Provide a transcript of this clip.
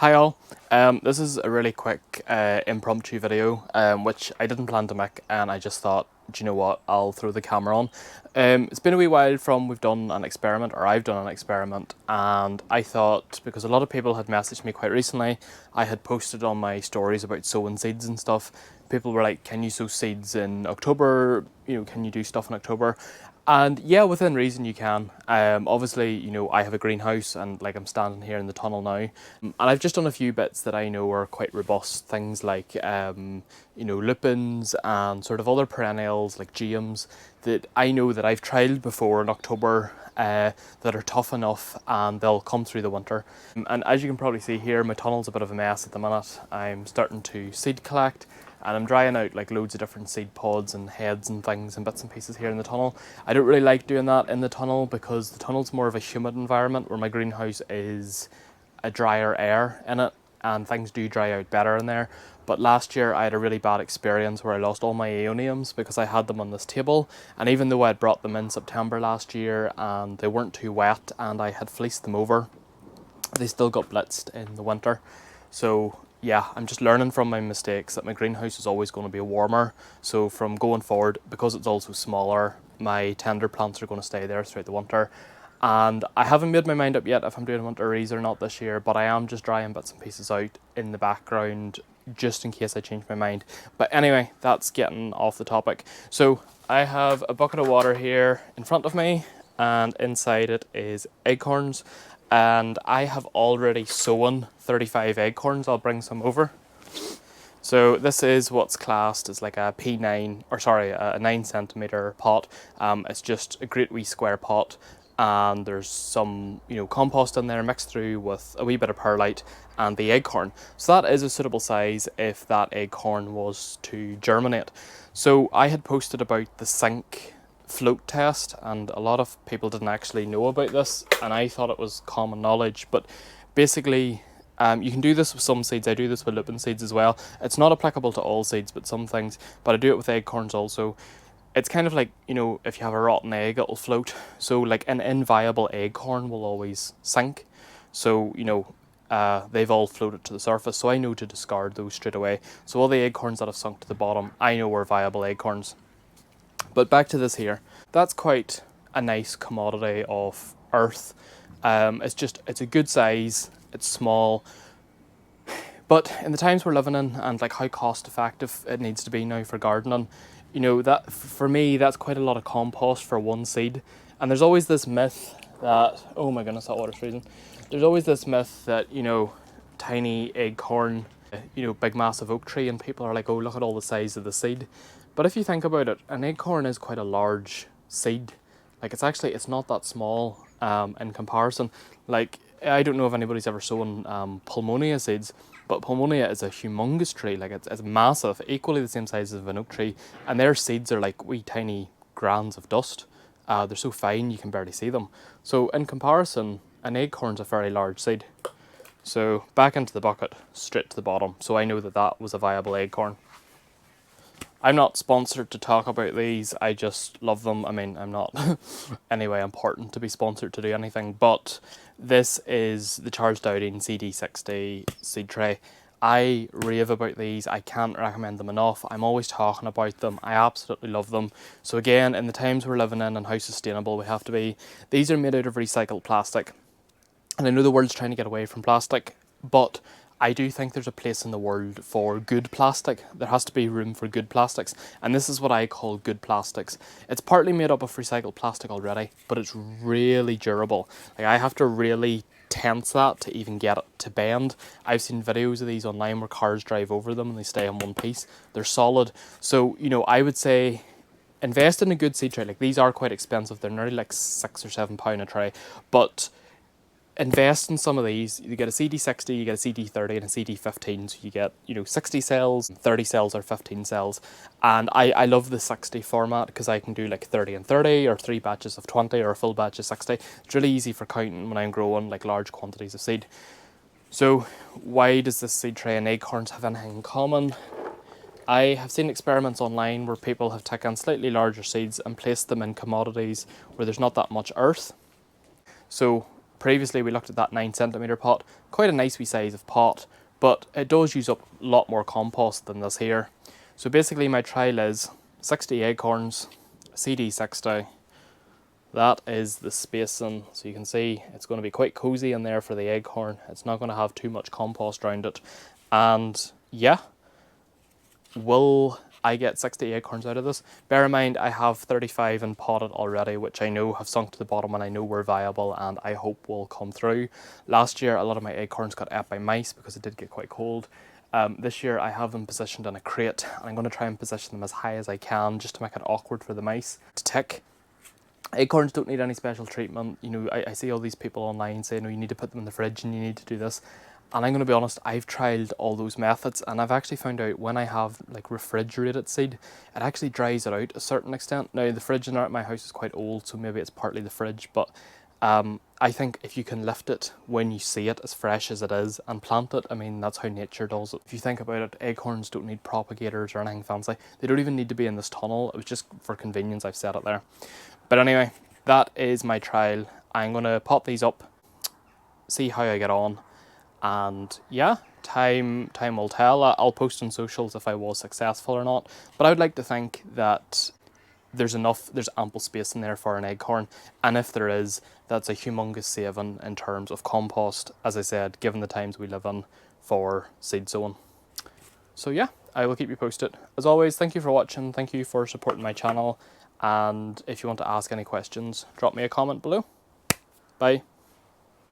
Hi all, this is a really quick impromptu video which I didn't plan to make, and I just thought, do you know what, I'll throw the camera on. It's been a wee while from we've done an experiment, or I've done an experiment, and I thought, because a lot of people had messaged me quite recently, I had posted on my stories about sowing seeds and stuff. People were like, can you sow seeds in October, can you do stuff in October? And yeah, within reason you can. Obviously, I have a greenhouse, and like I'm standing here in the tunnel now, and I've just done a few bits that I know are quite robust. Things like, lupins and sort of other perennials like geums that I know that I've trialled before in October, that are tough enough and they'll come through the winter. And as you can probably see here, my tunnel's a bit of a mess at the minute. I'm starting to seed collect, and I'm drying out like loads of different seed pods and heads and things and bits and pieces here in the tunnel. I don't really like doing that in the tunnel because the tunnel's more of a humid environment, where my greenhouse is a drier air in it, and things do dry out better in there. But last year I had a really bad experience where I lost all my aeoniums because I had them on this table, and even though I had brought them in September last year and they weren't too wet and I had fleeced them over, they still got blitzed in the winter. So yeah, I'm just learning from my mistakes that my greenhouse is always going to be warmer. So from going forward, because it's also smaller, my tender plants are going to stay there throughout the winter. And I haven't made my mind up yet if I'm doing winteries or not this year, but I am just drying bits and pieces out in the background just in case I change my mind. But anyway, that's getting off the topic. So I have a bucket of water here in front of me, and inside it is acorns. And I have already sown 35 acorns. I'll bring some over. So this is what's classed as like a a 9 centimeter pot. It's just a great wee square pot, and there's some compost in there mixed through with a wee bit of perlite and the acorn. So that is a suitable size if that acorn was to germinate. So I had posted about the sink float test, and a lot of people didn't actually know about this, and I thought it was common knowledge. But basically, you can do this with some seeds. I do this with lupin seeds as well. It's not applicable to all seeds, but some things. But I do it with acorns also. It's kind of like, if you have a rotten egg, it'll float. So like an inviable acorn will always sink. So, they've all floated to the surface. So I know to discard those straight away. So all the acorns that have sunk to the bottom, I know were viable acorns. But back to this here. That's quite a nice commodity of earth. It's a good size. It's small. But in the times we're living in, and like how cost effective it needs to be now for gardening, that for me, that's quite a lot of compost for one seed. And there's always this myth that, oh my goodness, that water's freezing. There's always this myth that, tiny acorn, big massive oak tree, and people are like, oh, look at all the size of the seed. But if you think about it, an acorn is quite a large seed. Like it's not that small in comparison. Like, I don't know if anybody's ever sown pulmonia seeds, but pulmonia is a humongous tree. Like it's massive, equally the same size as an oak tree, and their seeds are like wee tiny grains of dust. They're so fine you can barely see them. So in comparison, an acorn's a very large seed. So back into the bucket, straight to the bottom. So I know that that was a viable acorn. I'm not sponsored to talk about these, I just love them. I mean, I'm not anyway important to be sponsored to do anything, but this is the charged iodine CD60 seed tray. I rave about these. I can't recommend them enough. I'm always talking about them. I absolutely love them. So again, in the times we're living in and how sustainable we have to be, these are made out of recycled plastic. And I know the world's trying to get away from plastic, but I do think there's a place in the world for good plastic. There has to be room for good plastics, and this is what I call good plastics. It's partly made up of recycled plastic already, but it's really durable. Like, I have to really tense that to even get it to bend. I've seen videos of these online where cars drive over them and they stay in one piece. They're solid. So, I would say invest in a good seed tray. Like, these are quite expensive. They're nearly like £6 or £7 a tray, but invest in some of these. You get a CD60, you get a CD30 and a CD15, so you get 60 cells, 30 cells or 15 cells. And I love the 60 format because I can do like 30 and 30 or 3 batches of 20 or a full batch of 60. It's really easy for counting when I'm growing like large quantities of seed. So why does this seed tray and acorns have anything in common? I have seen experiments online where people have taken slightly larger seeds and placed them in commodities where there's not that much earth. So Previously we looked at that 9cm pot, quite a nice wee size of pot, but it does use up a lot more compost than this here. So basically my trial is 60 acorns, CD60. That is the spacing, so you can see it's going to be quite cozy in there for the acorn. It's not going to have too much compost around it. And yeah, will I get 60 acorns out of this? Bear in mind I have 35 in potted already, which I know have sunk to the bottom and I know were viable and I hope will come through. Last year a lot of my acorns got ate by mice because it did get quite cold. This year I have them positioned in a crate and I'm going to try and position them as high as I can just to make it awkward for the mice to tick. Acorns don't need any special treatment. You know, I see all these people online saying, oh, you need to put them in the fridge and you need to do this. And I'm going to be honest, I've tried all those methods and I've actually found out when I have like refrigerated seed, it actually dries it out a certain extent. Now the fridge in at my house is quite old, so maybe it's partly the fridge, but I think if you can lift it when you see it as fresh as it is and plant it, I mean, that's how nature does it. If you think about it, acorns don't need propagators or anything fancy. They don't even need to be in this tunnel. It was just for convenience I've set it there. But anyway, that is my trial. I'm going to pop these up, see how I get on, and yeah, time will tell. I'll post on socials if I was successful or not, but I would like to think that there's ample space in there for an acorn, and if there is, that's a humongous saving in terms of compost, as I said, given the times we live in for seed sowing. So yeah, I will keep you posted. As always, thank you for watching, thank you for supporting my channel, and if you want to ask any questions, drop me a comment below. Bye.